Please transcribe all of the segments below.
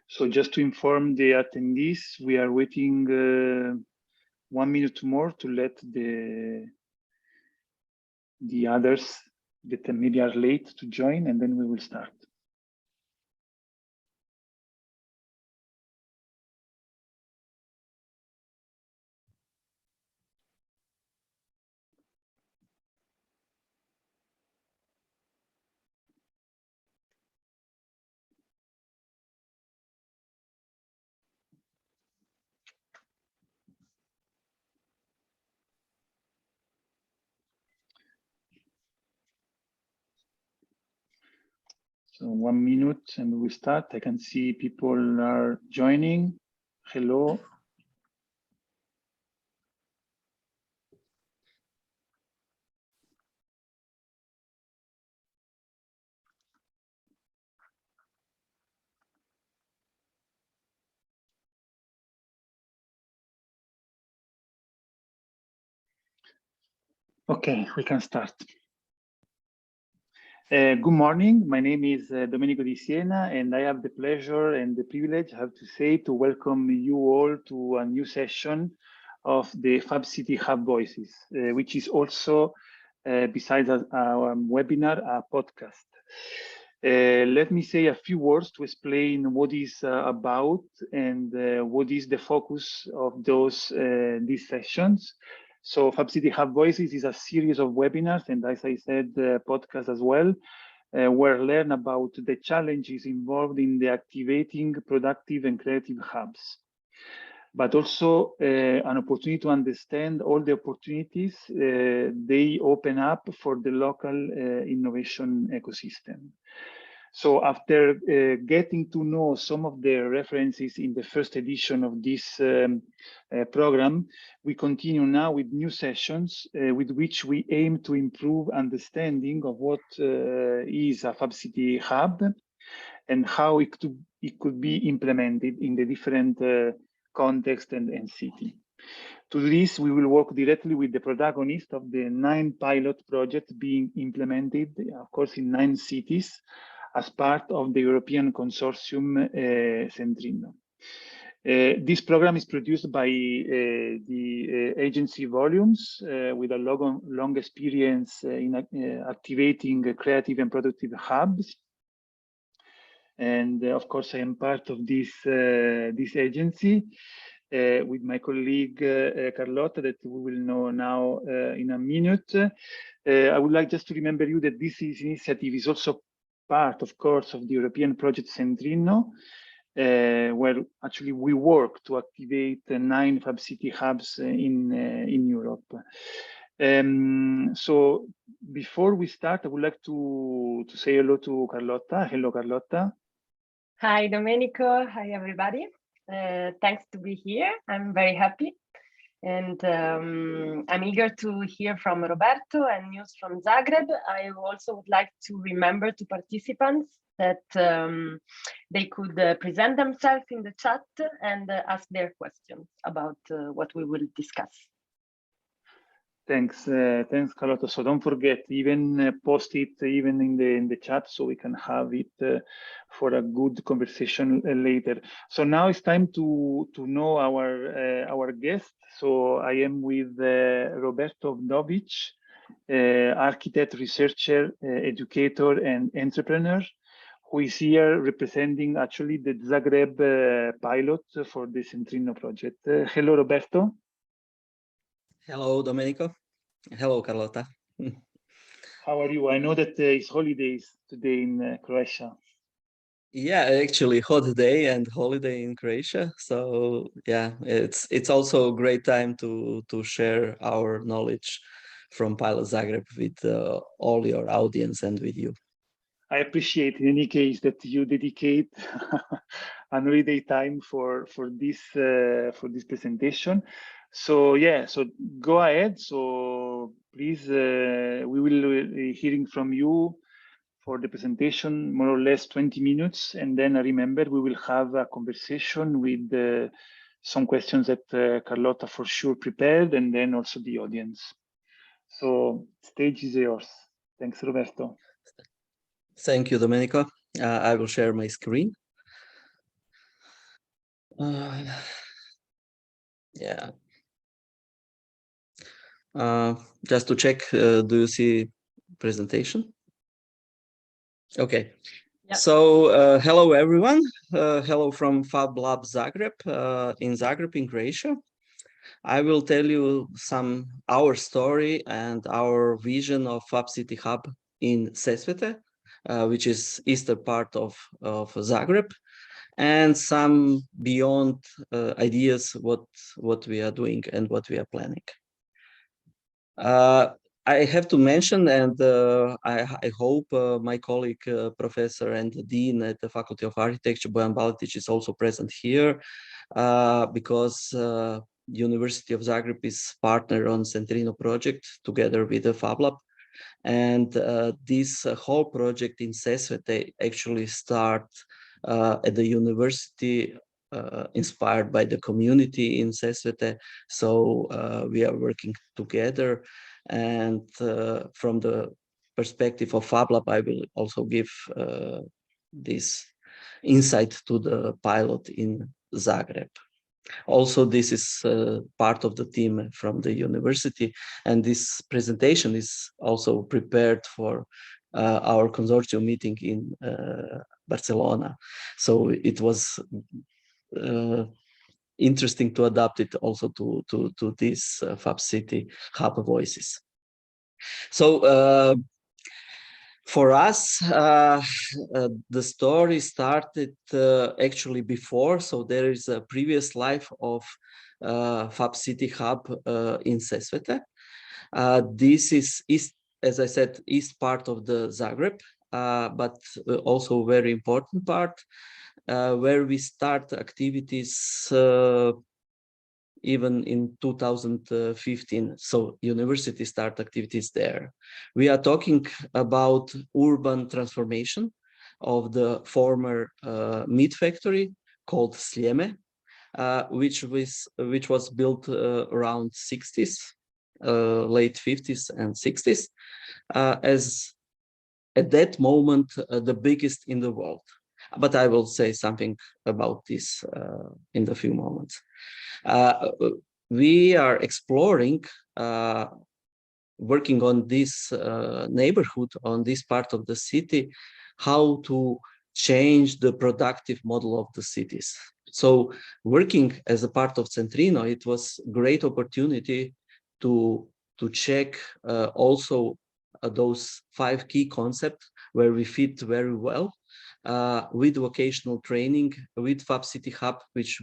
So just to inform the attendees, we are waiting 1 minute more to let the others that maybe are late to join, and then we will start. So 1 minute and we will start. I can see people are joining. Hello. Okay, we can start. Good morning. My name is Domenico Di Siena, and I have the pleasure and the privilege, I have to say, to welcome you all to a new session of the Fab City Hub Voices, which is also, besides our webinar, a podcast. Let me say a few words to explain what is about and what is the focus of these sessions. So Fab City Hub Voices is a series of webinars, and as I said, podcast as well, where learn about the challenges involved in the activating productive and creative hubs, but also an opportunity to understand all the opportunities they open up for the local innovation ecosystem. So after getting to know some of the references in the first edition of this program, we continue now with new sessions with which we aim to improve understanding of what is a Fab City Hub and how it could be implemented in the different context and city. To this, we will work directly with the protagonist of the 9 pilot projects being implemented, of course, in 9 cities, as part of the European consortium Centrino. This program is produced by the agency Volumes with a long experience in activating creative and productive hubs. And of course, I am part of this agency with my colleague Carlotta, that we will know now in a minute. I would like just to remember you that this initiative is also part, of course, of the European project Centrino, where actually we work to activate 9 Fab City hubs in Europe. So before we start, I would like to say hello to Carlotta. Hello, Carlotta. Hi, Domenico. Hi, everybody. Thanks to be here. I'm very happy. And I'm eager to hear from Roberto and news from Zagreb. I also would like to remember to participants that they could present themselves in the chat and ask their questions about what we will discuss. Thanks, thanks, Carlotta. So don't forget, even post it even in the chat, so we can have it for a good conversation later. So now it's time to know our guest. So I am with Roberto Vdovic, architect, researcher, educator, and entrepreneur, who is here representing actually the Zagreb pilot for the Centrino project. Hello, Roberto. Hello, Domenico. Hello, Carlotta. How are you? I know that it's holidays today in Croatia. Yeah, actually, hot day and holiday in Croatia. So yeah, it's also a great time to share our knowledge from Pilot Zagreb with all your audience and with you. I appreciate in any case that you dedicate an holiday time for this presentation. So yeah, so go ahead. So please, we will be hearing from you for the presentation, more or less 20 minutes. And then remember, we will have a conversation with some questions that Carlotta for sure prepared, and then also the audience. So stage is yours. Thanks, Roberto. Thank you, Domenico. I will share my screen. Yeah. Just to check, do you see presentation? Okay. Yep. So hello everyone. Hello from FabLab Zagreb in Zagreb in Croatia. I will tell you our story and our vision of Fab City Hub in Sesvete, which is eastern part of Zagreb, and some beyond ideas what we are doing and what we are planning. I have to mention, and I hope my colleague, professor and dean at the Faculty of Architecture, Bojan Baletić, is also present here, because University of Zagreb is partner on Centrino project together with the FabLab. And this whole project in Sesvete actually start at the university, inspired by the community in Sesvete. So we are working together. And from the perspective of FabLab, I will also give this insight to the pilot in Zagreb. Also, this is part of the team from the university, and this presentation is also prepared for our consortium meeting in Barcelona. So it was interesting to adapt it also to this Fab City Hub Voices. So for us, the story started actually before. So there is a previous life of Fab City Hub in Sesvete. This is east, as I said, east part of the Zagreb, but also very important part where we start activities even in 2015. So university start activities there. We are talking about urban transformation of the former meat factory called Sljeme, which was built around 60s, late 50s and 60s, as at that moment the biggest in the world. But I will say something about this in a few moments. We are exploring, working on this neighborhood, on this part of the city, how to change the productive model of the cities. So working as a part of Centrino, it was a great opportunity to check also those 5 key concepts where we fit very well with vocational training, with Fab City Hub, which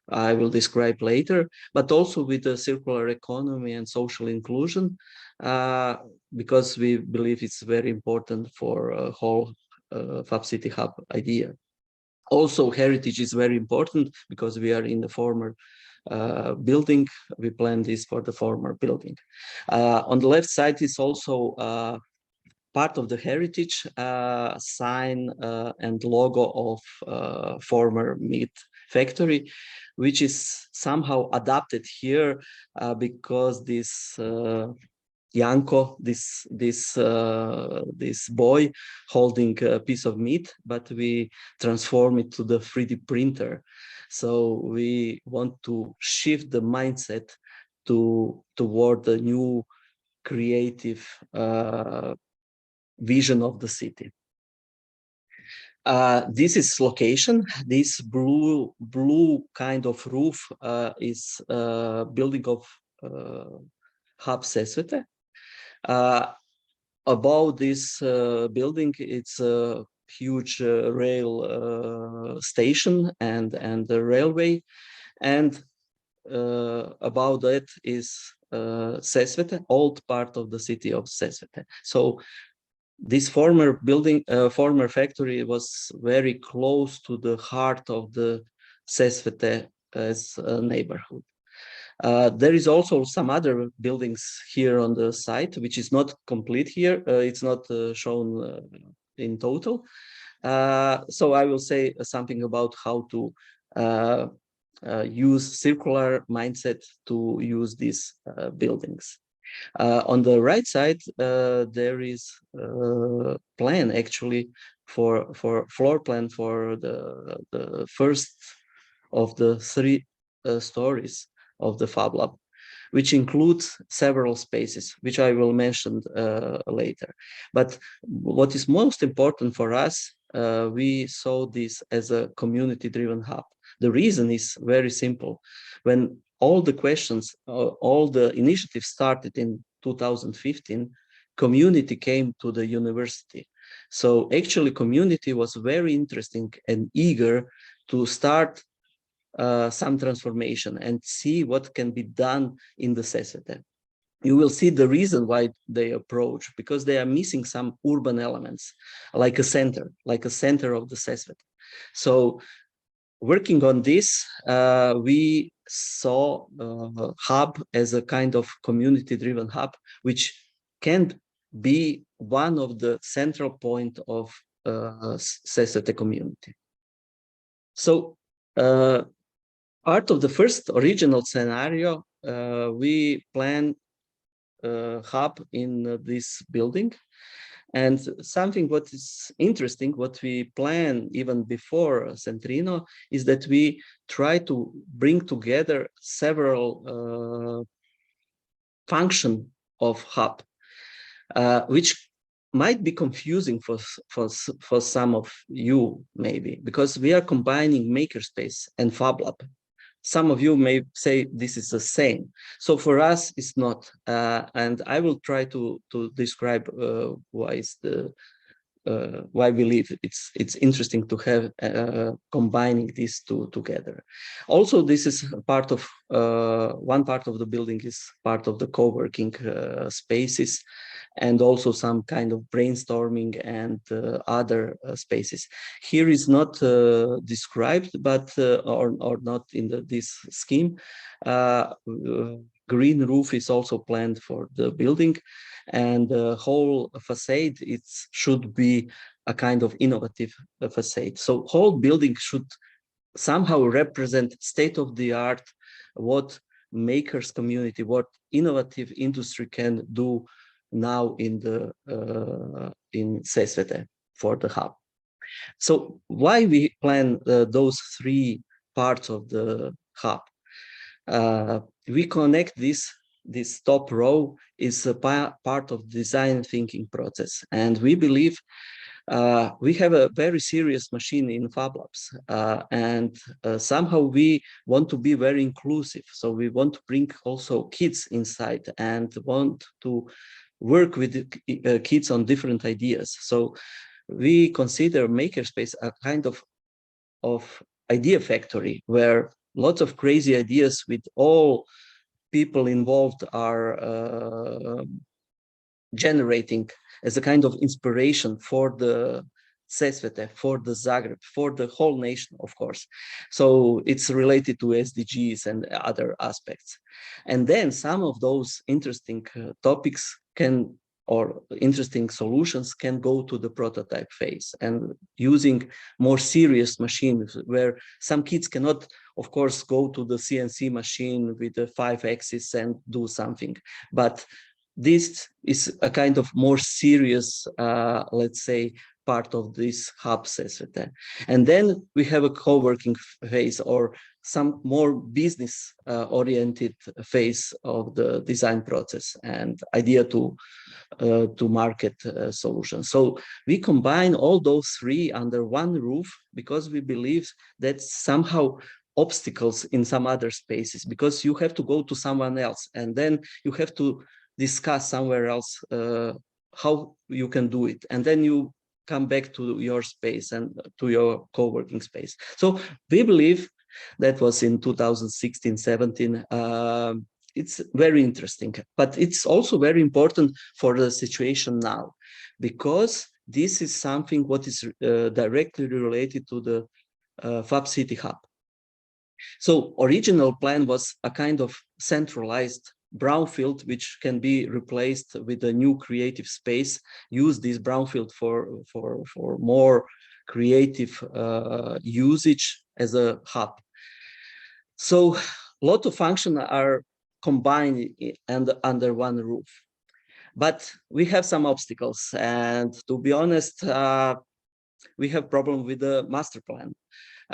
I will describe later, but also with the circular economy and social inclusion, because we believe it's very important for a whole Fab City Hub idea. Also, heritage is very important because we are in the former building. We plan this for the former building. On the left side is also part of the heritage sign and logo of former meat factory, which is somehow adapted here because this Janko, this boy holding a piece of meat, but we transform it to the 3D printer. So we want to shift the mindset toward the new creative vision of the city. This is location. This blue kind of roof is building of Hub Sesvete. Above this building, it's a huge rail station and the railway, and about that is Sesvete, old part of the city of Sesvete. So this former building, former factory was very close to the heart of the Sesvete as a neighborhood. There is also some other buildings here on the site, which is not complete here. It's not shown in total. So I will say something about how to use circular mindset to use these buildings. On the right side, there is a plan actually for floor plan for the first of the three stories of the FabLab, which includes several spaces, which I will mention later. But what is most important for us, we saw this as a community-driven hub. The reason is very simple. When all the questions, all the initiatives started in 2015, community came to the university. So actually community was very interesting and eager to start some transformation and see what can be done in the CESETE. You will see the reason why they approach, because they are missing some urban elements, like a center of the CESETE. So working on this, we saw hub as a kind of community-driven hub, which can be one of the central point of CESETE community. So part of the first original scenario, we plan a hub in this building. And something what is interesting, what we plan even before Centrino, is that we try to bring together several functions of hub, which might be confusing for some of you, maybe, because we are combining makerspace and FabLab. Some of you may say this is the same. So for us, it's not. And I will try to describe why I believe it's interesting to have combining these two together. Also, this is part of one part of the building is part of the co-working spaces, and also some kind of brainstorming and other spaces. Here is not described, but or not in this scheme. Green roof is also planned for the building, and the whole facade should be a kind of innovative facade. So whole building should somehow represent state-of-the-art what makers community, what innovative industry can do now in the in CESETE for the hub. So why we plan those three parts of the hub? We connect this top row is a part of design thinking process, and we believe we have a very serious machine in FabLabs, and somehow we want to be very inclusive. So we want to bring also kids inside and want to work with kids on different ideas. So we consider Makerspace a kind of idea factory where lots of crazy ideas with all people involved are generating as a kind of inspiration for the CESETE, for the Zagreb, for the whole nation, of course. So it's related to SDGs and other aspects. And then some of those interesting topics can, or interesting solutions can go to the prototype phase, and using more serious machines where some kids cannot, of course, go to the CNC machine with the 5 axis and do something. But this is a kind of more serious, let's say, part of this hub CESETE. And then we have a co-working phase or some more business oriented phase of the design process and idea to market solutions. So we combine all those three under one roof because we believe that somehow obstacles in some other spaces, because you have to go to someone else and then you have to discuss somewhere else how you can do it, and then you come back to your space and to your co-working space. So we believe that was in 2016-17. It's very interesting, but it's also very important for the situation now, because this is something what is directly related to the Fab City Hub. So original plan was a kind of centralized brownfield, which can be replaced with a new creative space. Use this brownfield for more creative usage as a hub. So a lot of functions are combined and under one roof, but we have some obstacles, and to be honest, we have problem with the master plan.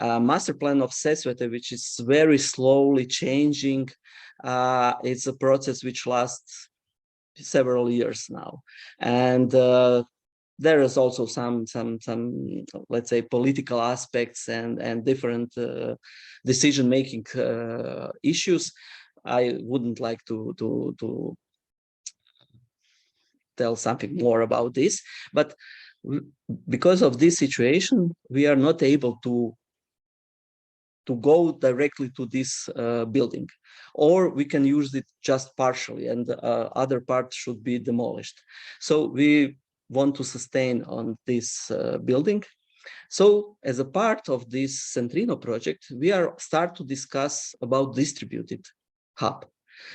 Master plan of Sesvete, which is very slowly changing. It's a process which lasts several years now, and there is also some let's say political aspects and different decision making issues. I wouldn't like to tell something more about this, but because of this situation, we are not able to go directly to this building, or we can use it just partially, and the other part should be demolished. So we want to sustain on this building. So as a part of this Centrino project, we are start to discuss about distributed hub.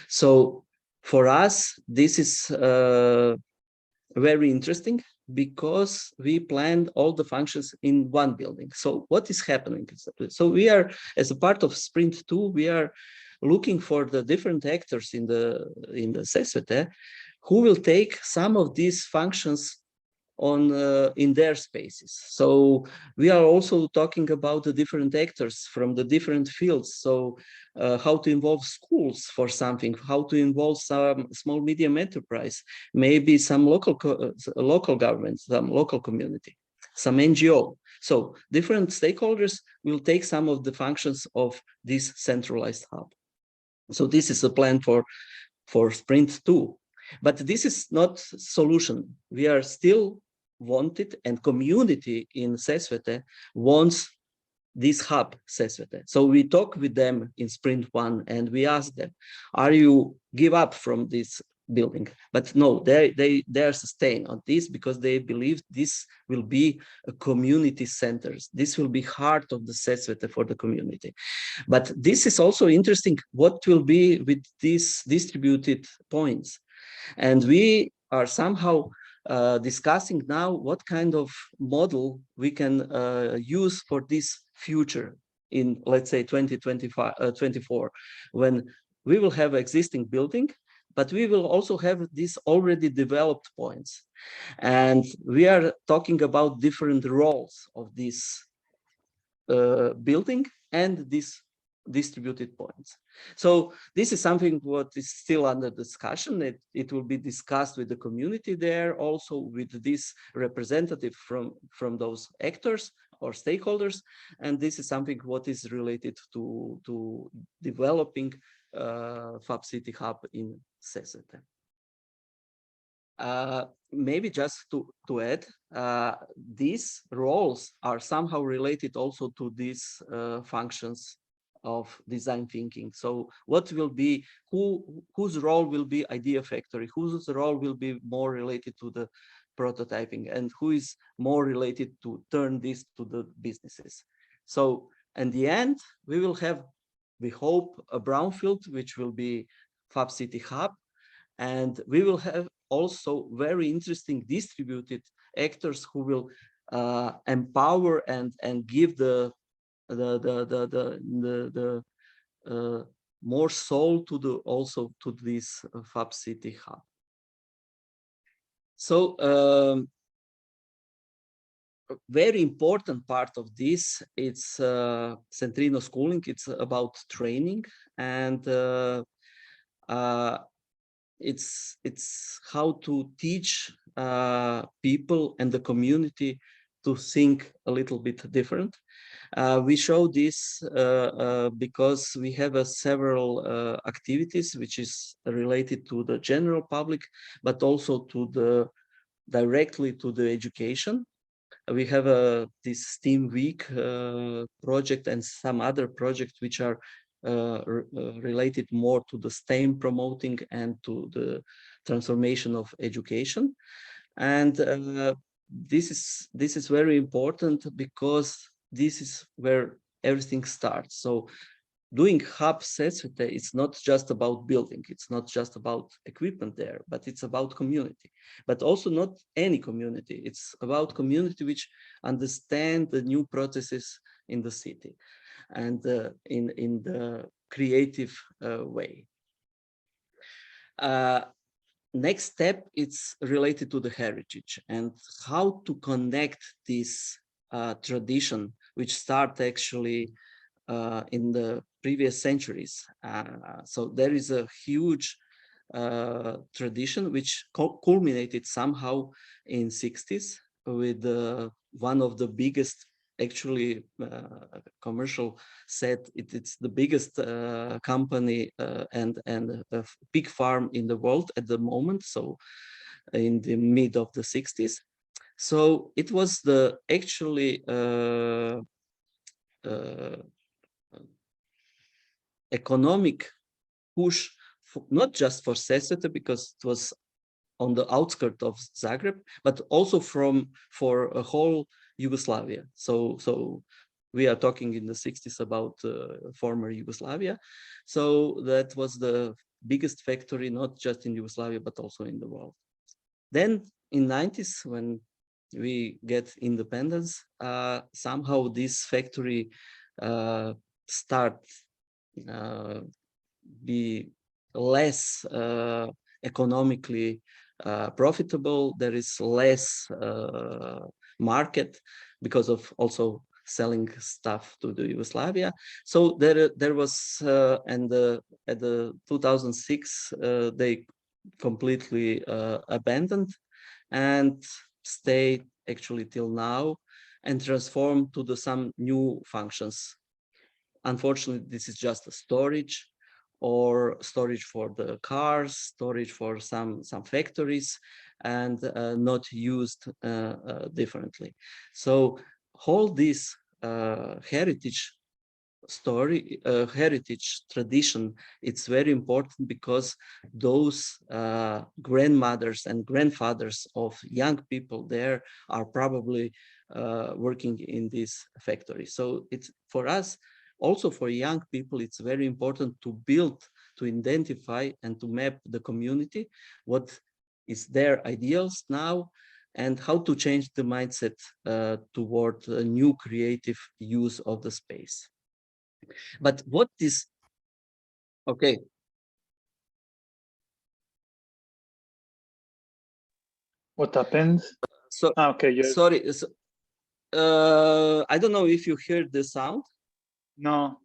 So for us, this is very interesting because we planned all the functions in one building. So what is happening? So we are, as a part of Sprint 2, we are looking for the different actors in the Sesvete who will take some of these functions on in their spaces. So we are also talking about the different actors from the different fields. So how to involve schools for something, how to involve some small medium enterprise, maybe some local governments, some local community, some NGO. So different stakeholders will take some of the functions of this centralized hub. So this is a plan for Sprint 2. But this is not solution. We are still wanted, and community in Sesvete wants this hub Sesvete. So we talk with them in Sprint 1 and we ask them, are you give up from this building? But no, they are sustained on this because they believe this will be a community centers. This will be heart of the Sesvete for the community. But this is also interesting, what will be with these distributed points. And we are somehow discussing now what kind of model we can use for this future in, let's say, 2024, when we will have existing building, but we will also have these already developed points. And we are talking about different roles of this building and this distributed points. So this is something what is still under discussion. It will be discussed with the community there, also with this representative from those actors or stakeholders. And this is something what is related to developing Fab City Hub in Sesvete. Maybe just to add, these roles are somehow related also to these functions of design thinking. So what will be, whose role will be idea factory, whose role will be more related to the prototyping, and who is more related to turn this to the businesses. So in the end, we will have, we hope, a brownfield, which will be Fab City Hub, and we will have also very interesting distributed actors who will empower and give the more soul to the also to this Fab City Hub. So very important part of this, it's Centrino schooling. It's about training, and it's how to teach people and the community to think a little bit different. We show this because we have several activities which is related to the general public, but also to the directly to the education. We have this STEAM Week project and some other projects which are related more to the STEM promoting and to the transformation of education. And this is very important because this is where everything starts. So doing Hub Sesvete, it's not just about building, it's not just about equipment there, but it's about community. But also not any community, it's about community which understand the new processes in the city and in the creative way. Next step, it's related to the heritage and how to connect this tradition which start actually in the previous centuries. So there is a huge tradition which culminated somehow in 60s with one of the biggest actually commercial set. It's the biggest company and a big farm in the world at the moment. So in the mid of the 60s. So it was the actually economic push, not just for Sesvete, because it was on the outskirts of Zagreb, but also for a whole Yugoslavia. So we are talking in the 60s about former Yugoslavia. So that was the biggest factory, not just in Yugoslavia, but also in the world. Then in 90s, when we get independence, somehow this factory start be less economically profitable. There is less market because of also selling stuff to the Yugoslavia. So there was, and at the 2006, they completely abandoned and stayed actually till now and transformed to some new functions. Unfortunately, this is just a storage or storage for the cars, storage for some factories, and not used differently. So all this heritage story, heritage tradition, it's very important because those grandmothers and grandfathers of young people there are probably working in this factory. So it's for us, also for young people, it's very important to build, to identify and to map the community, what is their ideals now, and how to change the mindset toward a new creative use of the space. But what is, okay. What happens? So, okay, yes. sorry. So, I don't know if you heard the sound. No.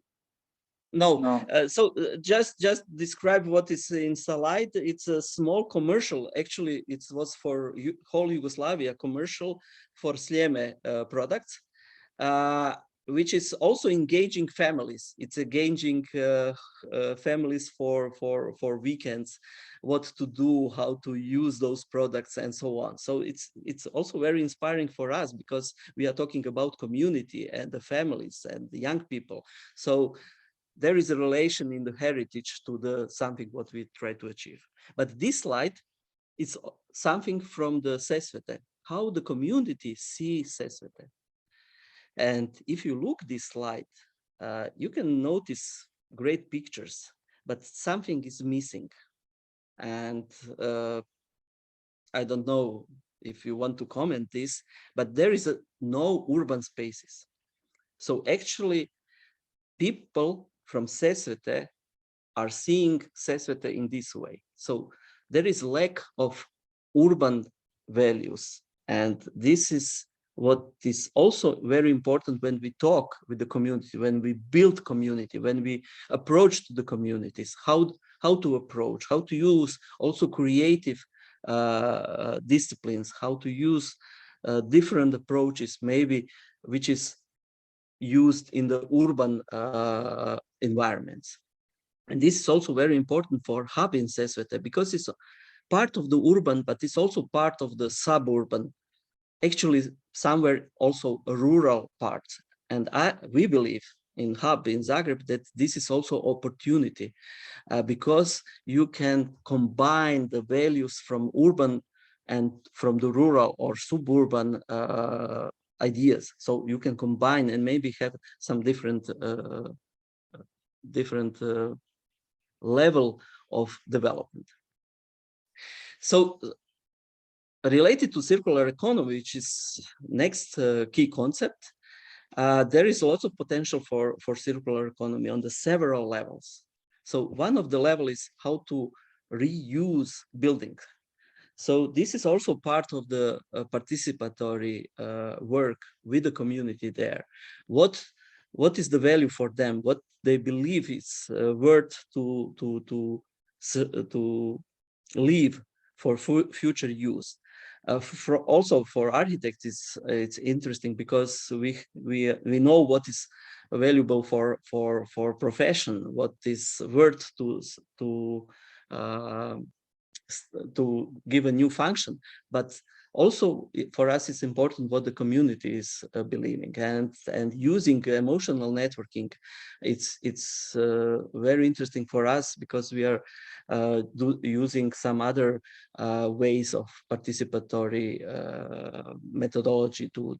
No. So just describe what is in slide. It's a small commercial. Actually, it was for whole Yugoslavia commercial for Sljeme products. Which is also engaging families. It's engaging families for weekends, what to do, how to use those products, and so on. So it's also very inspiring for us because we are talking about community and the families and the young people. So there is a relation in the heritage to the something what we try to achieve. But this slide is something from the Sesvete, how the community sees Sesvete. And if you look this slide, you can notice great pictures, but something is missing. And I don't know if you want to comment this, but there is no urban spaces. So actually, people from Sesvete are seeing Sesvete in this way. So there is lack of urban values. And this is what is also very important when we talk with the community, when we build community, when we approach to the communities, how to approach, how to use also creative disciplines, how to use different approaches, maybe which is used in the urban environments. And this is also very important for hub in Sesvete because it's part of the urban, but it's also part of the suburban, actually somewhere also a rural part. And we believe in hub in Zagreb that this is also opportunity because you can combine the values from urban and from the rural or suburban ideas. So you can combine and maybe have some different level of development. So related to circular economy, which is next key concept, there is lots of potential for circular economy on the several levels. So one of the level is how to reuse buildings. So this is also part of the participatory work with the community there. What is the value for them? What they believe is worth to leave for future use. Also for architects, it's interesting because we know what is valuable for profession, what is worth uh, to give a new function, but also for us it's important what the community is believing, and using emotional networking. It's very interesting for us because we are using some other ways of participatory methodology to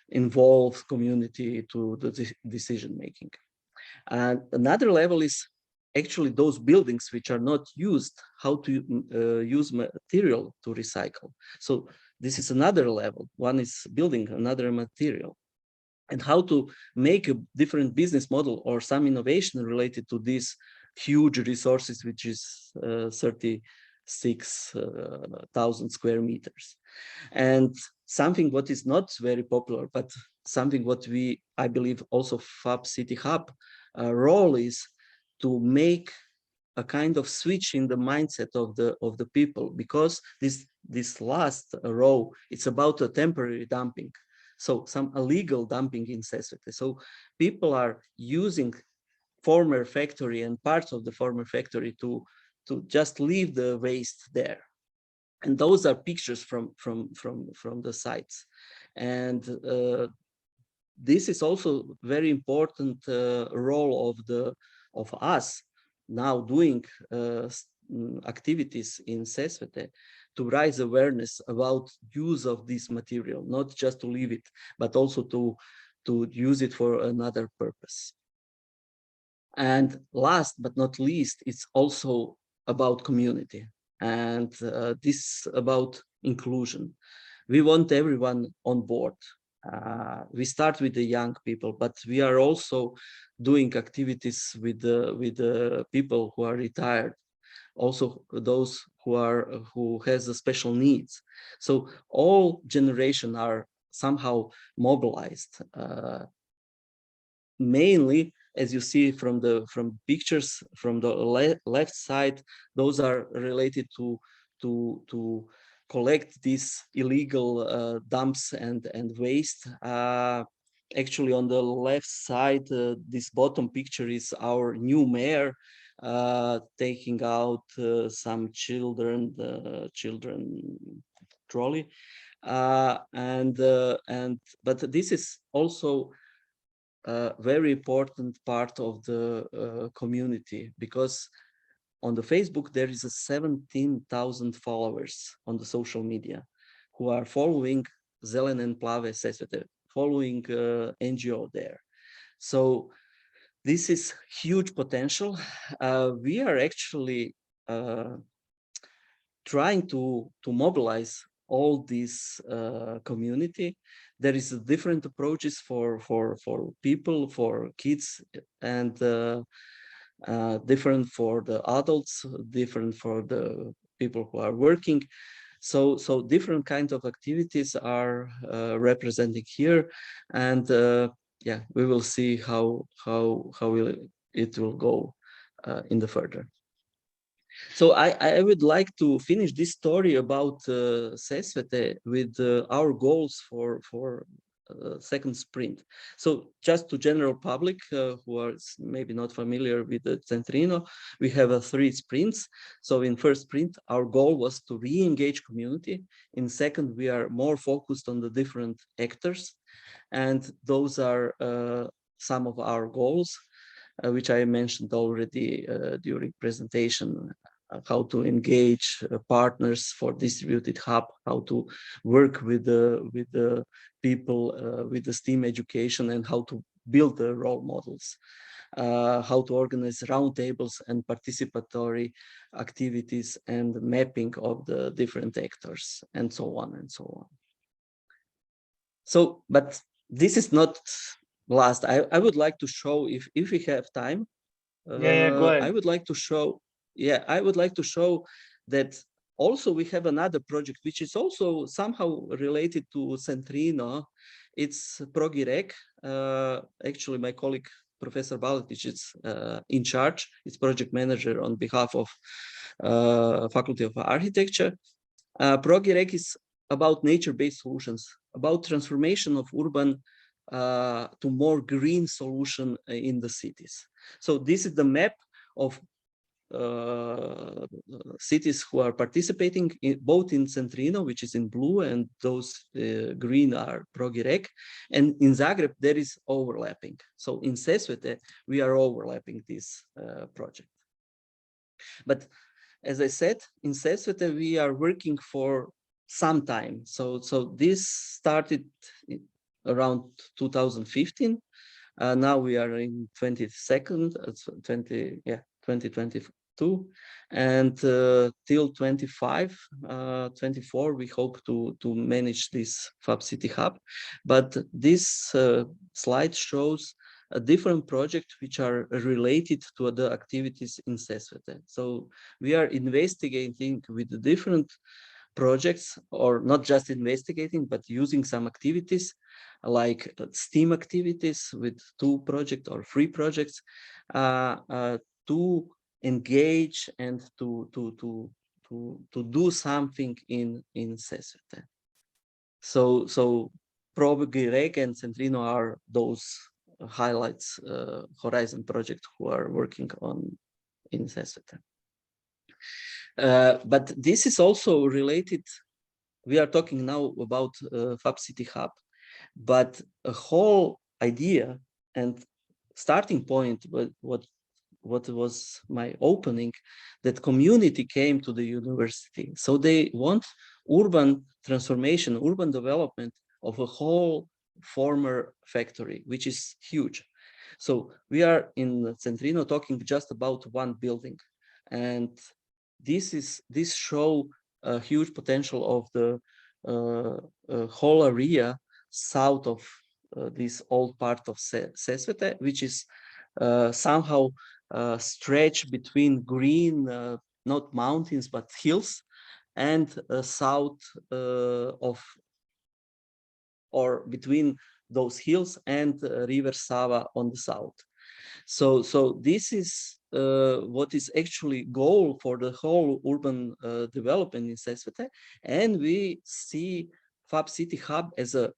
involve community to the decision making. And another level is actually those buildings which are not used, how to use material to recycle. So this is another level. One is building, another material. And how to make a different business model or some innovation related to these huge resources, which is 36,000 square meters. And something what is not very popular, but something what I believe also Fab City Hub role is to make a kind of switch in the mindset of the people, because this last row, it's about a temporary dumping. So some illegal dumping in Sesvete. So people are using former factory and parts of the former factory to just leave the waste there. And those are pictures from the sites. And this is also very important role of us now doing activities in Sesvete to raise awareness about use of this material, not just to leave it, but also to use it for another purpose. And last but not least, it's also about community, and this about inclusion. We want everyone on board. We start with the young people, but we are also doing activities with the people who are retired, also those who has a special needs. So all generations are somehow mobilized. Mainly, as you see from pictures from the left side, those are related to collect these illegal dumps and waste. Actually, on the left side, this bottom picture is our new mayor taking out some children trolley, but this is also a very important part of the community, because on the Facebook, there is 17,000 followers on the social media who are following Zelene and Plave Sesvete, following NGO there. So this is huge potential. We are actually trying to mobilize all this community. There is different approaches for people, for kids, and different for the adults, different for the people who are working. So different kinds of activities are represented here, and yeah, we will see how it will go in the further. So I would like to finish this story about Sesvete with our goals for second sprint. So just to general public who are maybe not familiar with the Centrino, we have 3 sprints. So in first sprint, our goal was to re-engage community. In second, we are more focused on the different actors, and those are some of our goals, which I mentioned already during presentation. How to engage partners for distributed hub, how to work with the people with the STEAM education, and how to build the role models, how to organize roundtables and participatory activities and mapping of the different actors, and so on and so on. So, but this is not last. I would like to show, if we have time, go ahead. I would like to show that Also, we have another project which is also somehow related to Centrino. It's ProgiRec. Actually, my colleague Professor Baletic is in charge. It's project manager on behalf of Faculty of Architecture. ProgiRec is about nature-based solutions, about transformation of urban to more green solution in the cities. So this is the map of cities who are participating both in Centrino, which is in blue, and those green are ProgiRec. And in Zagreb, there is overlapping. So in Sesvete, we are overlapping this project. But as I said, in Sesvete, we are working for some time. So this started around 2015. Now we are in 2022, and till 24, we hope to manage this Fab City Hub. But this slide shows a different project which are related to the activities in Sesvete. So we are investigating with the different projects, or not just investigating, but using some activities like STEAM activities with 2 projects or 3 projects to engage and to do something in Sesvete. So ProgiRec and Centrino are those highlights Horizon project who are working on in Sesvete. But this is also related. We are talking now about Fab City Hub, but a whole idea and starting point, what was my opening, that community came to the university. So they want urban transformation, urban development of a whole former factory, which is huge. So we are in Centrino talking just about one building, and this show a huge potential of the whole area south of this old part of Sesvete, which is somehow stretched between green, not mountains, but hills, and south of, or between those hills and River Sava on the south. So this is what is actually goal for the whole urban development in Sesvete, and we see Fab City Hub as a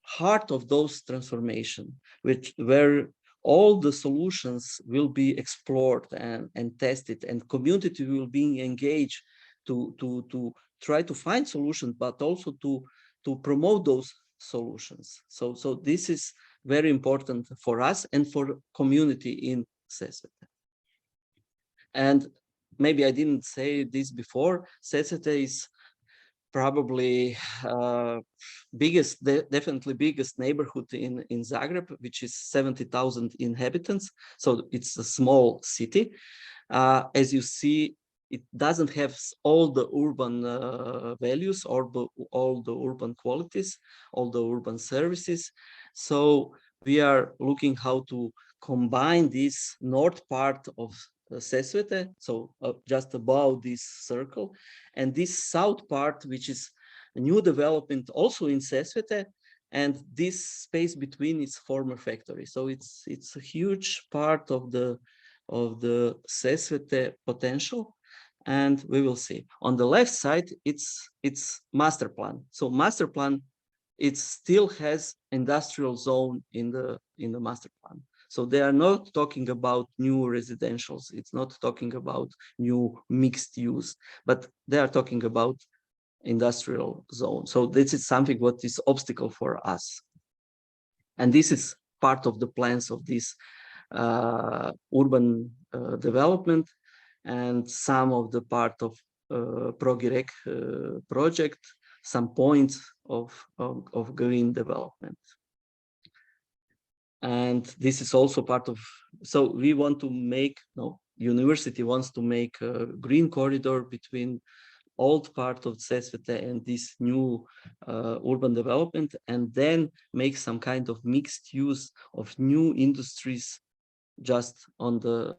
heart of those transformation, where all the solutions will be explored and tested, and community will be engaged to try to find solutions, but also to promote those solutions. So this is very important for us and for community in Sesvete. And maybe I didn't say this before, Sesvete is probably definitely biggest neighborhood in Zagreb, which is 70,000 inhabitants. So it's a small city. As you see, it doesn't have all the urban values, or all the urban qualities, all the urban services. So we are looking how to combine this north part of Sesvete, so just above this circle, and this south part, which is a new development also in Sesvete, and this space between its former factory. So it's a huge part of the Sesvete potential, and we will see. On the left side, it's master plan. So master plan, it still has industrial zone in the master plan. So they are not talking about new residentials. It's not talking about new mixed use, but they are talking about industrial zone. So this is something what is obstacle for us. And this is part of the plans of this urban development, and some of the part of ProgiRec project, some points of green development. And this is also part of, so we want to make, university wants to make a green corridor between old part of Sesvete and this new urban development, and then make some kind of mixed use of new industries just on the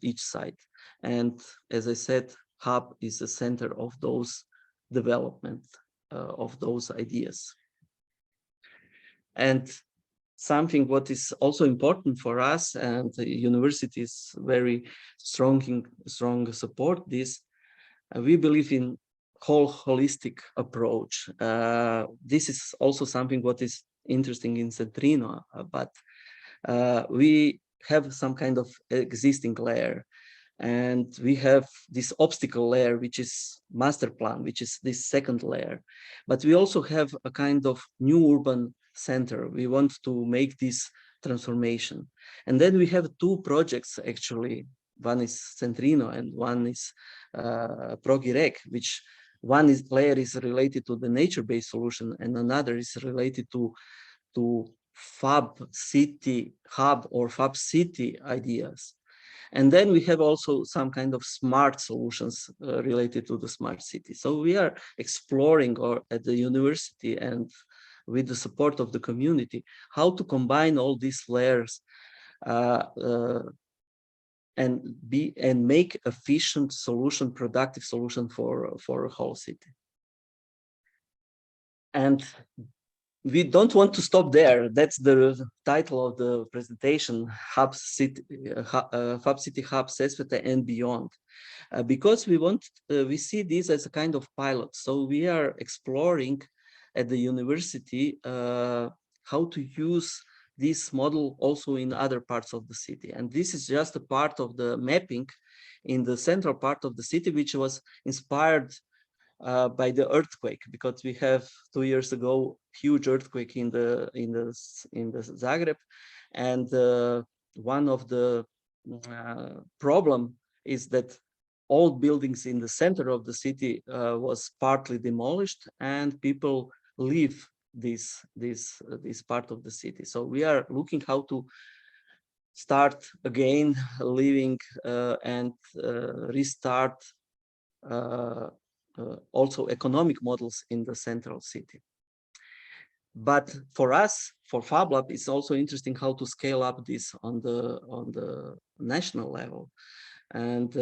each side. And as I said, hub is the center of those development of those ideas. And something what is also important for us, and the universities very strong support this, we believe in whole holistic approach. This is also something what is interesting in Centrino, but we have some kind of existing layer, and we have this obstacle layer, which is master plan, which is this second layer. But we also have a kind of new urban center. We want to make this transformation. And then we have two projects, actually. One is Centrino and one is ProgiRec, which one is layer is related to the nature-based solution and another is related to Fab City Hub or Fab City ideas. And then we have also some kind of smart solutions related to the smart city. So we are exploring, or at the university and with the support of the community, how to combine all these layers and make efficient solution, productive solution for a whole city. And we don't want to stop there. That's the title of the presentation, Fab City Hub Sesvete and beyond, because we see this as a kind of pilot. So we are exploring at the university how to use this model also in other parts of the city. And this is just a part of the mapping in the central part of the city, which was inspired by the earthquake, because we have 2 years ago huge earthquake in the Zagreb, and one of the problem is that old buildings in the center of the city was partly demolished, and people leave this part of the city. So we are looking how to start again living and restart also economic models in the central city. But for us, for FabLab, it's also interesting how to scale up this on the national level. And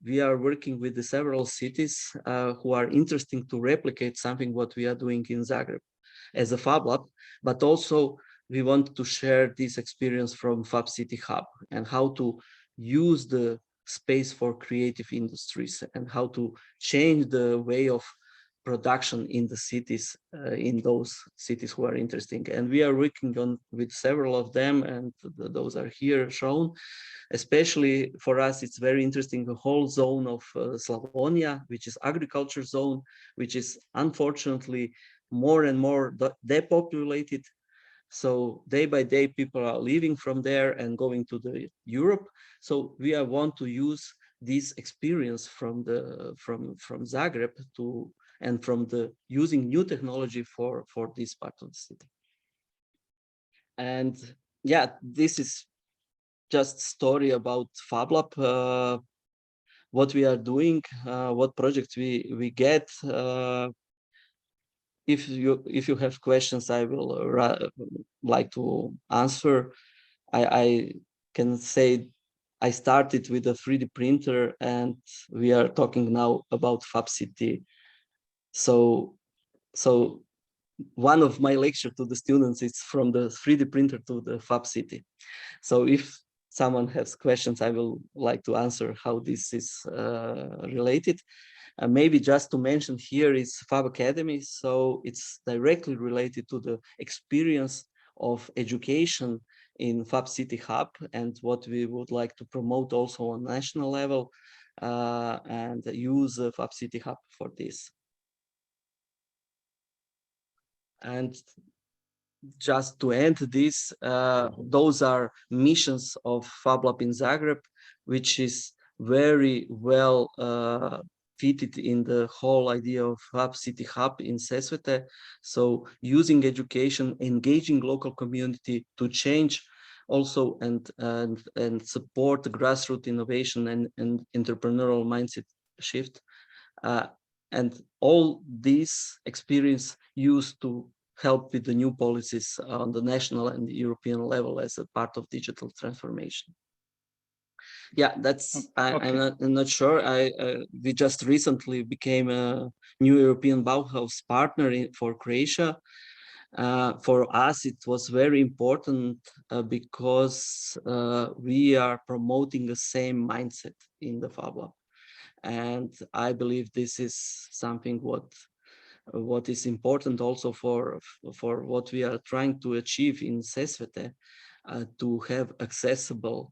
we are working with the several cities who are interested to replicate something what we are doing in Zagreb as a FabLab, but also we want to share this experience from Fab City Hub and how to use the space for creative industries and how to change the way of production in the cities, in those cities who are interesting. And we are working on with several of them, and those are here shown. Especially for us, it's very interesting, the whole zone of Slavonia, which is agriculture zone, which is unfortunately more and more depopulated. So day by day, people are leaving from there and going to the Europe. So we want to use this experience from Zagreb and from the using new technology for this part of the city. And yeah, this is just story about FabLab, what we are doing, what projects we get. If you have questions, I will like to answer. I can say I started with a 3D printer, and we are talking now about Fab City. So one of my lecture to the students is from the 3D printer to the Fab City. So if someone has questions, I will like to answer how this is related. Maybe just to mention here is Fab Academy. So it's directly related to the experience of education in Fab City Hub and what we would like to promote also on national level and use Fab City Hub for this. And just to end this, those are missions of FabLab in Zagreb, which is very well fitted in the whole idea of Fab City Hub in Sesvete. So using education, engaging local community to change also and support the grassroots innovation and entrepreneurial mindset shift. And all this experience used to help with the new policies on the national and the European level as a part of digital transformation. Yeah, that's Okay. I'm not sure. We just recently became a new European Bauhaus partner for Croatia. For us, it was very important because we are promoting the same mindset in the FabLab, and I believe this is something what is important also for what we are trying to achieve in Sesvete, to have accessible,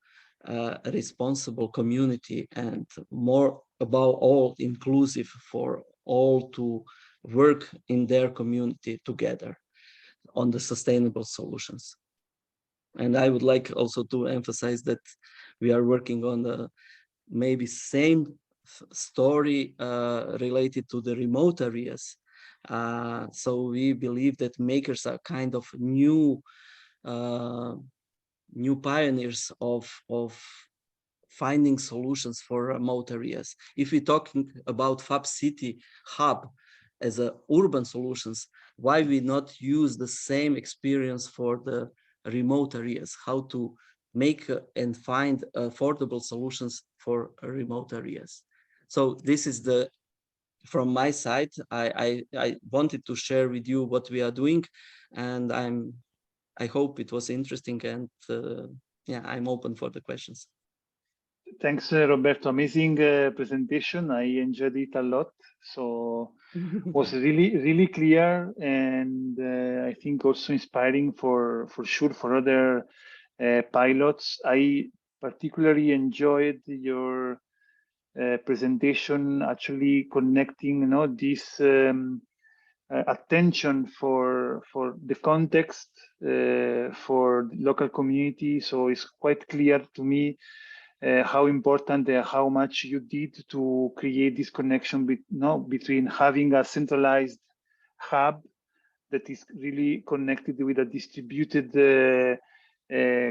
responsible community, and more above all inclusive for all to work in their community together on the sustainable solutions. And I would like also to emphasize that we are working on the maybe same story related to the remote areas. So we believe that makers are kind of uh, new pioneers of finding solutions for remote areas. If we're talking about Fab City Hub as a urban solutions, why we not use the same experience for the remote areas? How to make and find affordable solutions for remote areas. So this is the from my side. I wanted to share with you what we are doing, and I hope it was interesting, and yeah, I'm open for the questions. Thanks, Roberto. Amazing presentation. I enjoyed it a lot. So was really clear, and I think also inspiring for sure for other pilots. I particularly enjoyed your presentation, actually connecting, this attention for the context for the local community. So it's quite clear to me how important, how much you did to create this connection between having a centralized hub that is really connected with a distributed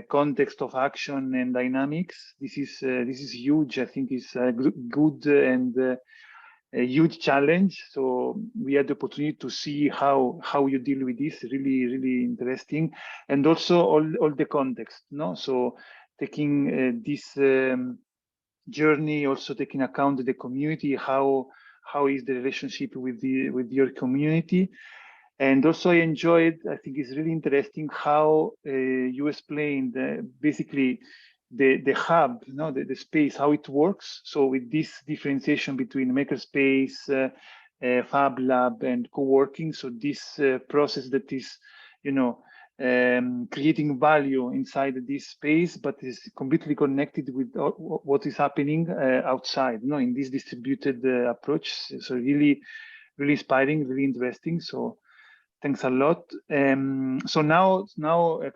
context of action and dynamics. This is huge. I think it's a good and a huge challenge. So we had the opportunity to see how you deal with this. Really interesting, and also all the context. No, so taking this journey, also taking account the community, how is the relationship with your community. And also I enjoyed, I think it's really interesting how you explained basically the hub, the space, how it works. So with this differentiation between makerspace, Fab Lab, and co-working. So this process that is, creating value inside this space, but is completely connected with what is happening outside, in this distributed approach. So really inspiring, really interesting. So thanks a lot. So now,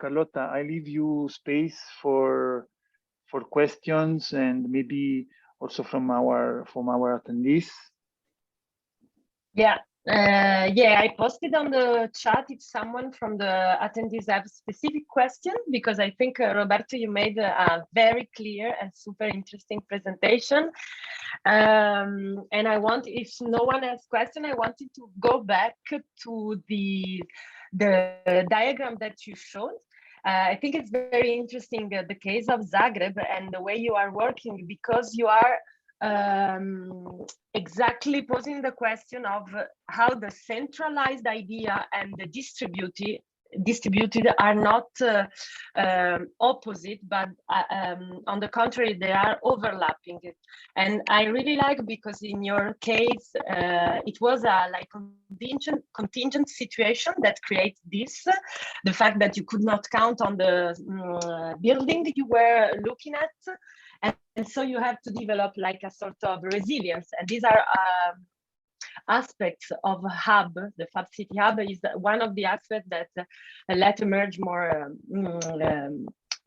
Carlota, I leave you space for questions, and maybe also from our attendees. Yeah, I posted on the chat if someone from the attendees have a specific question, because I think, Roberto, you made a very clear and super interesting presentation. And if no one has question, I wanted to go back to the diagram that you showed. I think it's very interesting, the case of Zagreb and the way you are working, because you are exactly posing the question of how the centralized idea and the distributed are not opposite, but on the contrary, they are overlapping. And I really like, because in your case, it was a contingent situation that creates this, the fact that you could not count on the building you were looking at. And so you have to develop like a sort of resilience. And these are aspects of hub. The Fab City Hub is one of the aspects that let emerge more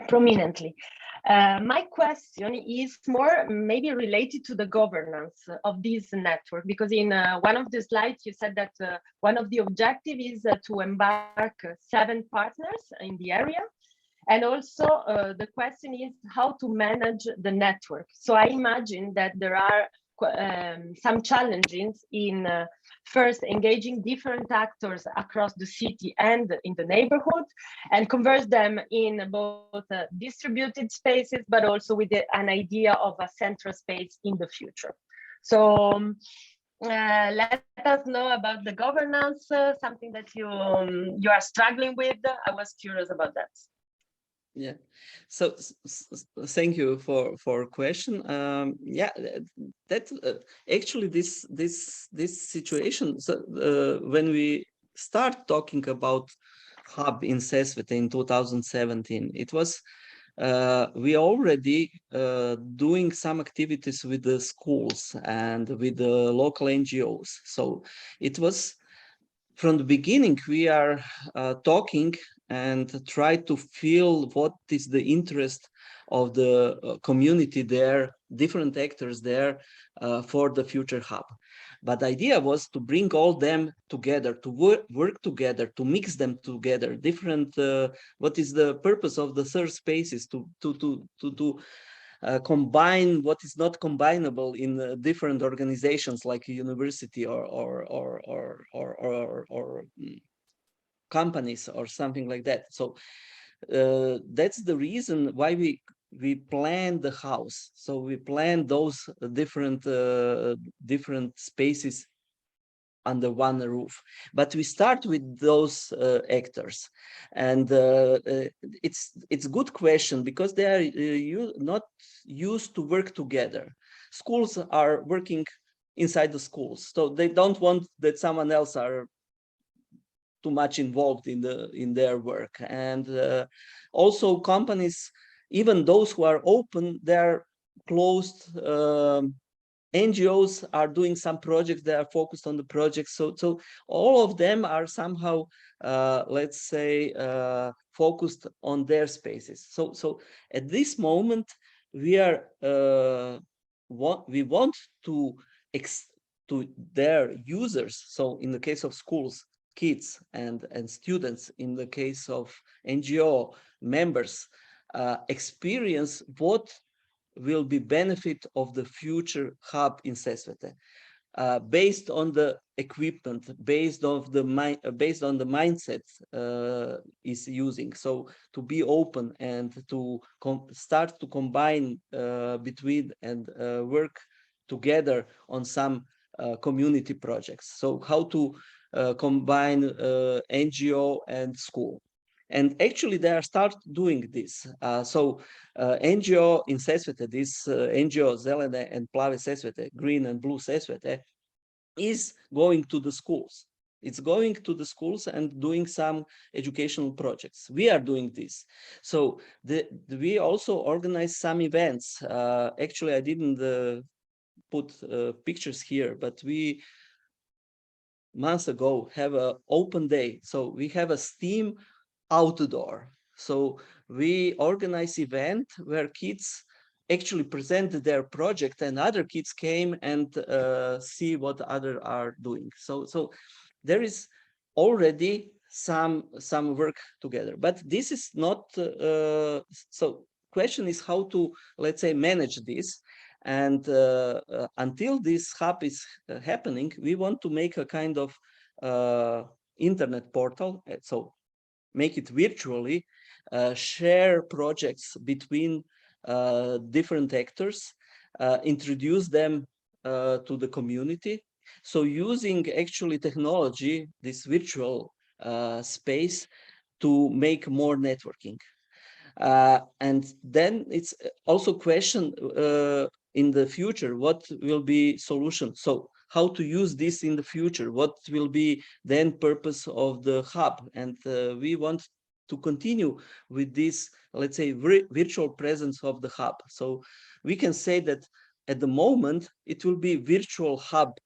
prominently. My question is more maybe related to the governance of this network, because in one of the slides you said that one of the objectives is to embark 7 partners in the area. And also the question is how to manage the network. So I imagine that there are some challenges in first engaging different actors across the city and in the neighborhood, and converge them in both distributed spaces, but also with an idea of a central space in the future. So let us know about the governance, something that you are struggling with. I was curious about that. Yeah, so thank you for question. Yeah, that actually this situation. So when we start talking about hub in Sesvete in 2017, it was we already doing some activities with the schools and with the local NGOs. So it was from the beginning we are talking and try to feel what is the interest of the community there, different actors there for the future hub. But the idea was to bring all them together, to work together, to mix them together. Different. What is the purpose of the third spaces? To combine what is not combinable in different organizations like a university or companies or something like that. So that's the reason why we plan the house. So we plan those different spaces under one roof, but we start with those actors, and it's good question because they are not used to work together. Schools are working inside the schools, so they don't want that someone else are too much involved in their work. And also companies, even those who are open, they're closed. NGOs are doing some projects, they are focused on the projects. So all of them are somehow, let's say, focused on their spaces. So at this moment, we are we want to their users. So in the case of schools, kids and students, in the case of NGO members, experience what will be benefit of the future hub in Sesvete, based on the equipment, based on the mindset is using. So to be open and to start to combine between and work together on some community projects. So how to combine NGO and school. And actually, they are start doing this. NGO in Sesvete, this NGO Zelene and Plave Sesvete, Green and Blue Sesvete, is going to the schools. It's going to the schools and doing some educational projects. We are doing this. So we also organize some events. Actually, I didn't put pictures here, but we months ago have an open day. So we have a STEAM outdoor. So we organize event where kids actually present their project and other kids came and see what others are doing. So there is already some work together, but this is not, so question is how to, let's say, manage this. And until this hub is happening, we want to make a kind of internet portal. So make it virtually, share projects between different actors, introduce them to the community. So using actually technology, this virtual space, to make more networking. And then it's also question in the future, what will be solution? So how to use this in the future? What will be then purpose of the hub? And we want to continue with this, let's say, virtual presence of the hub. So we can say that at the moment, it will be virtual hub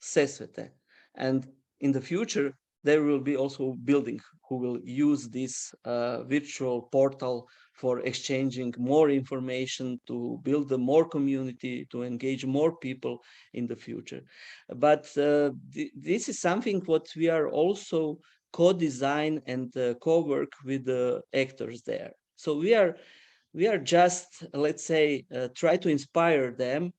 Sesvete. And in the future, there will be also building who will use this virtual portal for exchanging more information, to build a more community, to engage more people in the future. But this is something what we are also co-design and co-work with the actors there. So we are just, let's say, try to inspire them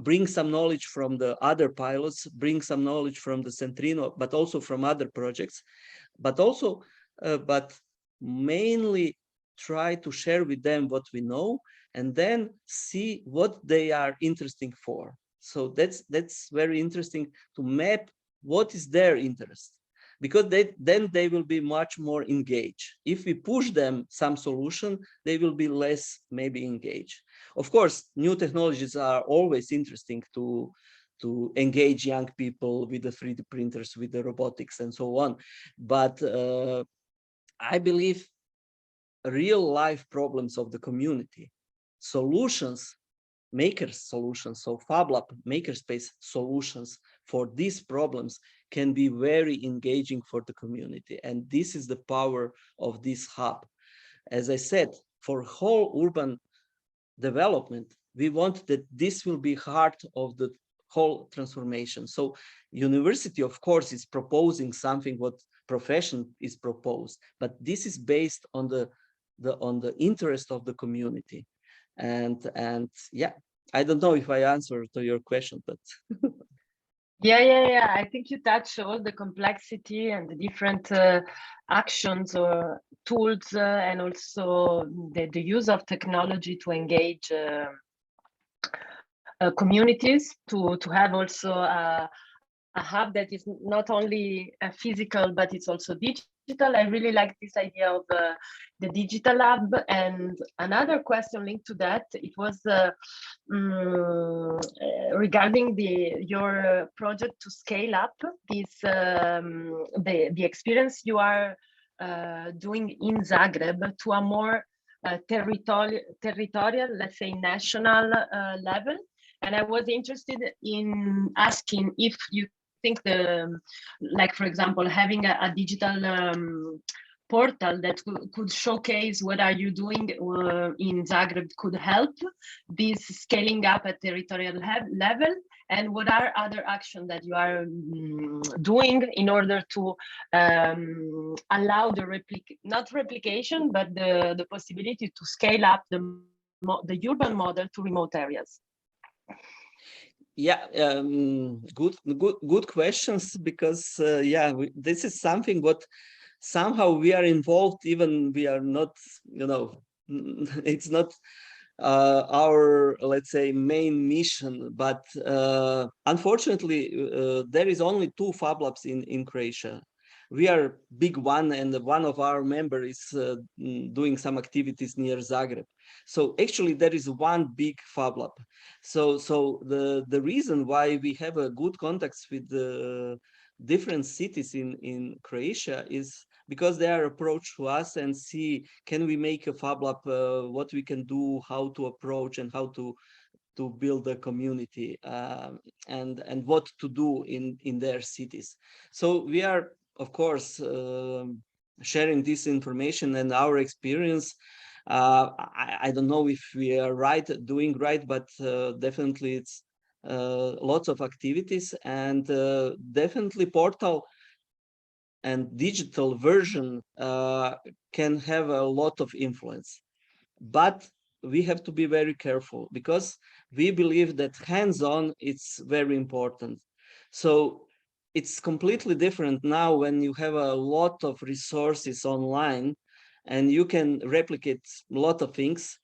bring some knowledge from the other pilots, bring some knowledge from the Centrino, but also from other projects, but also, but mainly try to share with them what we know and then see what they are interested for. So that's very interesting to map what is their interest, because then they will be much more engaged. If we push them some solution, they will be less maybe engaged. Of course, new technologies are always interesting to engage young people with the 3D printers, with the robotics and so on. But I believe real life problems of the community, solutions, makers solutions, so FabLab makerspace solutions for these problems can be very engaging for the community. And this is the power of this hub. As I said, for whole urban development, we want that this will be heart of the whole transformation. So university, of course, is proposing something what profession is proposed, but this is based on the interest of the community. And yeah, I don't know if I answered to your question, but Yeah. I think you touched all the complexity and the different actions or tools, and also the use of technology to engage communities, to have also a hub that is not only physical, but it's also digital. I really like this idea of the digital hub. And another question linked to that, it was regarding your project to scale up this the experience you are doing in Zagreb to a more territorial, let's say national level. And I was interested in asking if you think like, for example, having a digital portal that could showcase what are you doing in Zagreb could help this scaling up at territorial level, and what are other actions that you are doing in order to allow the not replication, but the possibility to scale up the urban model to remote areas. Yeah, good questions, because yeah, this is something what somehow we are involved, even we are not, you know, it's not our, let's say, main mission, but unfortunately there is only 2 fab labs in Croatia. We are big one, and one of our members is doing some activities near Zagreb. So actually there is one big fab lab. So the reason why we have a good contacts with the different cities in Croatia is because they are approached to us and see, can we make a fab lab, what we can do, how to approach, and how to build a community, and what to do in their cities. So we are, of course, sharing this information and our experience. I don't know if we are doing right, but definitely it's lots of activities, and definitely portal and digital version can have a lot of influence. But we have to be very careful, because we believe that hands-on it's very important. So it's completely different now when you have a lot of resources online and you can replicate a lot of things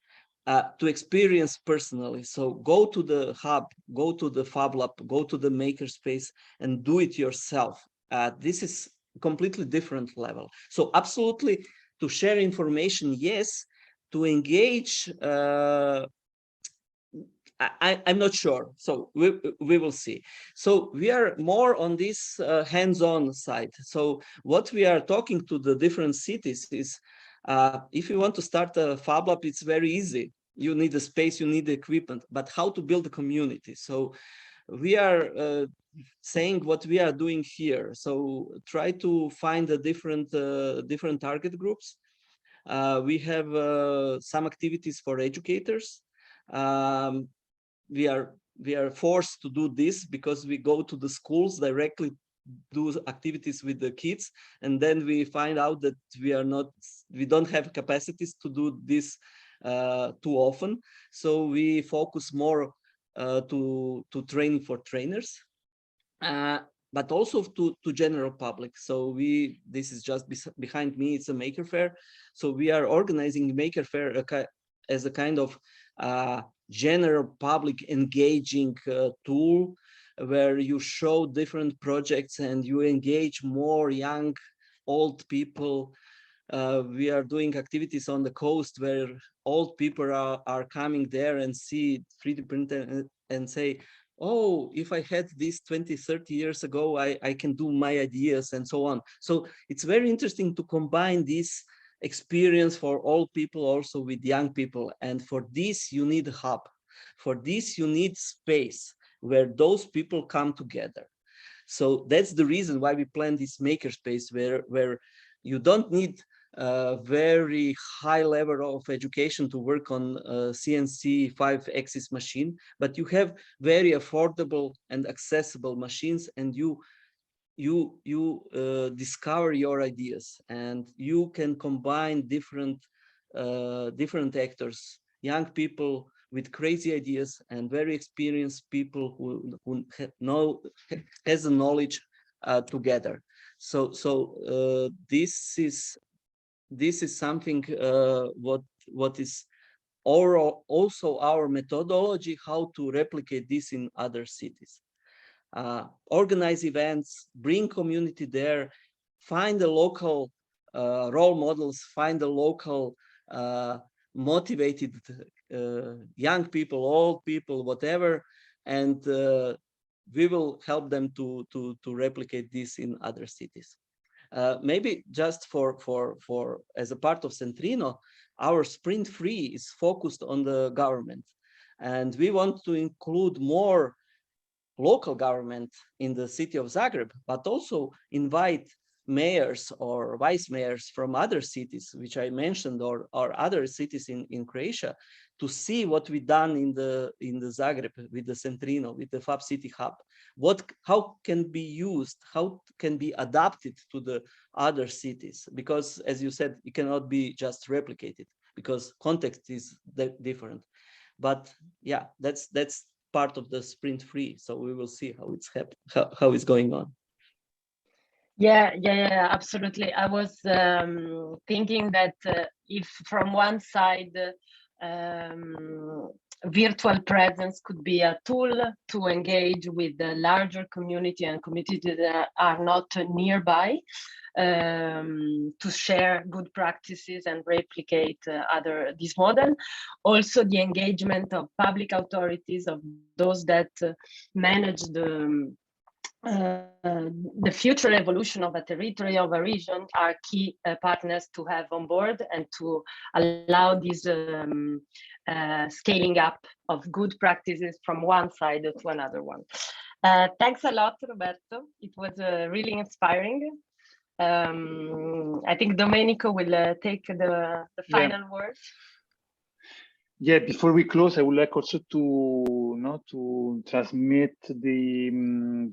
to experience personally. So go to the hub, go to the Fab Lab, go to the makerspace and do it yourself. This is completely different level. So absolutely, to share information, yes. To engage, I'm not sure. So we will see. So we are more on this hands-on side. So what we are talking to the different cities is, if you want to start a Fab Lab, it's very easy. You need a space, you need the equipment, but how to build a community? So we are saying what we are doing here. So try to find the different target groups. We have some activities for educators. We are forced to do this because we go to the schools directly, do activities with the kids, and then we find out that we don't have capacities to do this too often. So we focus more to training for trainers, but also to general public. So this is just behind me, it's a Maker Faire. So we are organizing Maker Faire as a kind of general public engaging tool, where you show different projects and you engage more young, old people. We are doing activities on the coast where old people are coming there and see 3D printer and say, oh, if I had this 20, 30 years ago, I can do my ideas and so on. So it's very interesting to combine this experience for old people also with young people. And for this, you need a hub. For this, you need space where those people come together. So that's the reason why we plan this makerspace, where you don't need a very high level of education to work on a CNC 5-axis machine, but you have very affordable and accessible machines, and you discover your ideas, and you can combine different actors, young people with crazy ideas and very experienced people who has the knowledge together. So this is something what is also our methodology, how to replicate this in other cities. Organize events, bring community there, find the local role models, find the local motivated young people, old people, whatever, and we will help them to replicate this in other cities. Maybe just for as a part of Centrino, our sprint free is focused on the government, and we want to include more local government in the city of Zagreb, but also invite mayors or vice mayors from other cities, which I mentioned, or other cities in Croatia, to see what we done in the Zagreb with the Centrino, with the Fab City Hub. How can be used, how can be adapted to the other cities? Because, as you said, it cannot be just replicated because context is different. But yeah, that's part of the sprint free. So we will see how it's going on. Yeah, absolutely. I was thinking that if from one side, virtual presence could be a tool to engage with the larger community and communities that are not nearby, to share good practices and replicate this model. Also, the engagement of public authorities, of those that manage the future evolution of a territory, of a region, are key partners to have on board and to allow this scaling up of good practices from one side to another one. Thanks a lot, Roberto. It was really inspiring. I think Domenico will take the final word. Yeah, before we close, I would like also to transmit the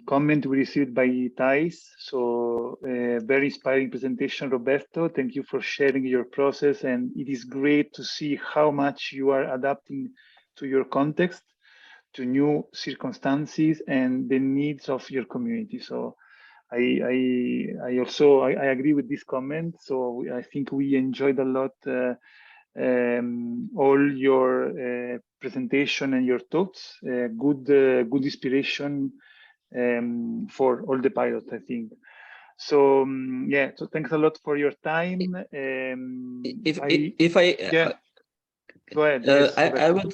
comment we received by Thais. So very inspiring presentation, Roberto. Thank you for sharing your process. And it is great to see how much you are adapting to your context, to new circumstances and the needs of your community. So I also agree with this comment. So I think we enjoyed a lot all your presentation and your talks. Good inspiration for all the pilots, I think. So yeah, so thanks a lot for your time. Go ahead. Yes, I would.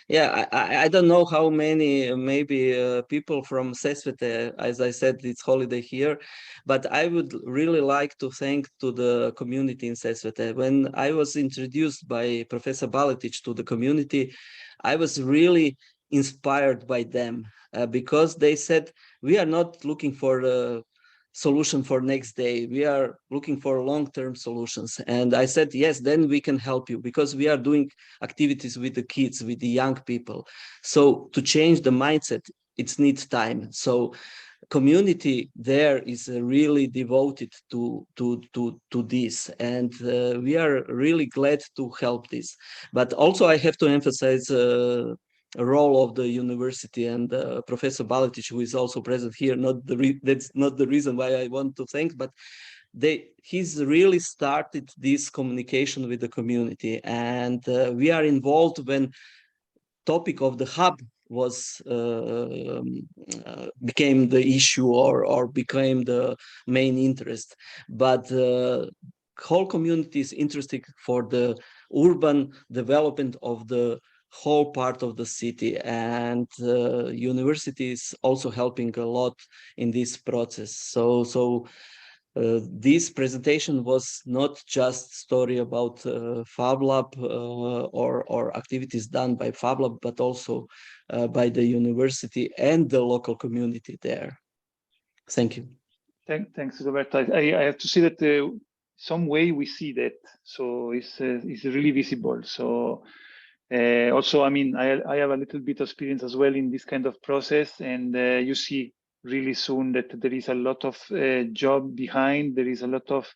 Yeah, I don't know how many maybe people from Sesvete, as I said, it's holiday here, but I would really like to thank to the community in Sesvete. When I was introduced by Professor Baletic to the community, I was really inspired by them because they said, we are not looking for a solution for next day. We are looking for long-term solutions. And I said, yes, then we can help you because we are doing activities with the kids, with the young people. So to change the mindset, it needs time. So community there is really devoted to this, and we are really glad to help this. But also I have to emphasize role of the university, and Professor Baletic, who is also present here. That's not the reason why I want to thank, but he's really started this communication with the community, and we are involved when topic of the hub was became the issue, or became the main interest. But whole community is interested for the urban development of the whole part of the city, and university is also helping a lot in this process. So this presentation was not just story about FabLab or activities done by FabLab, but also by the university and the local community there. Thank you. Thanks, Roberto. I have to say that some way we see that, so it's really visible. So also, I mean, I have a little bit of experience as well in this kind of process, and you see really soon that there is a lot of job behind, there is a lot of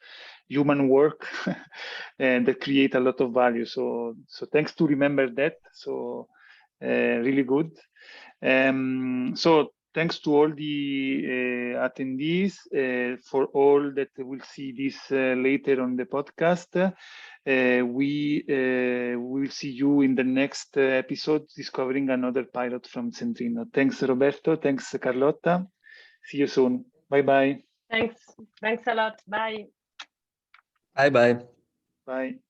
human work and that create a lot of value. So thanks to remember that. So really good. So thanks to all the attendees, for all that will see this later on the podcast. We will see you in the next episode, discovering another pilot from Centrino. Thanks, Roberto. Thanks, Carlotta. See you soon. Bye-bye. Thanks a lot. Bye. Bye-bye. Bye.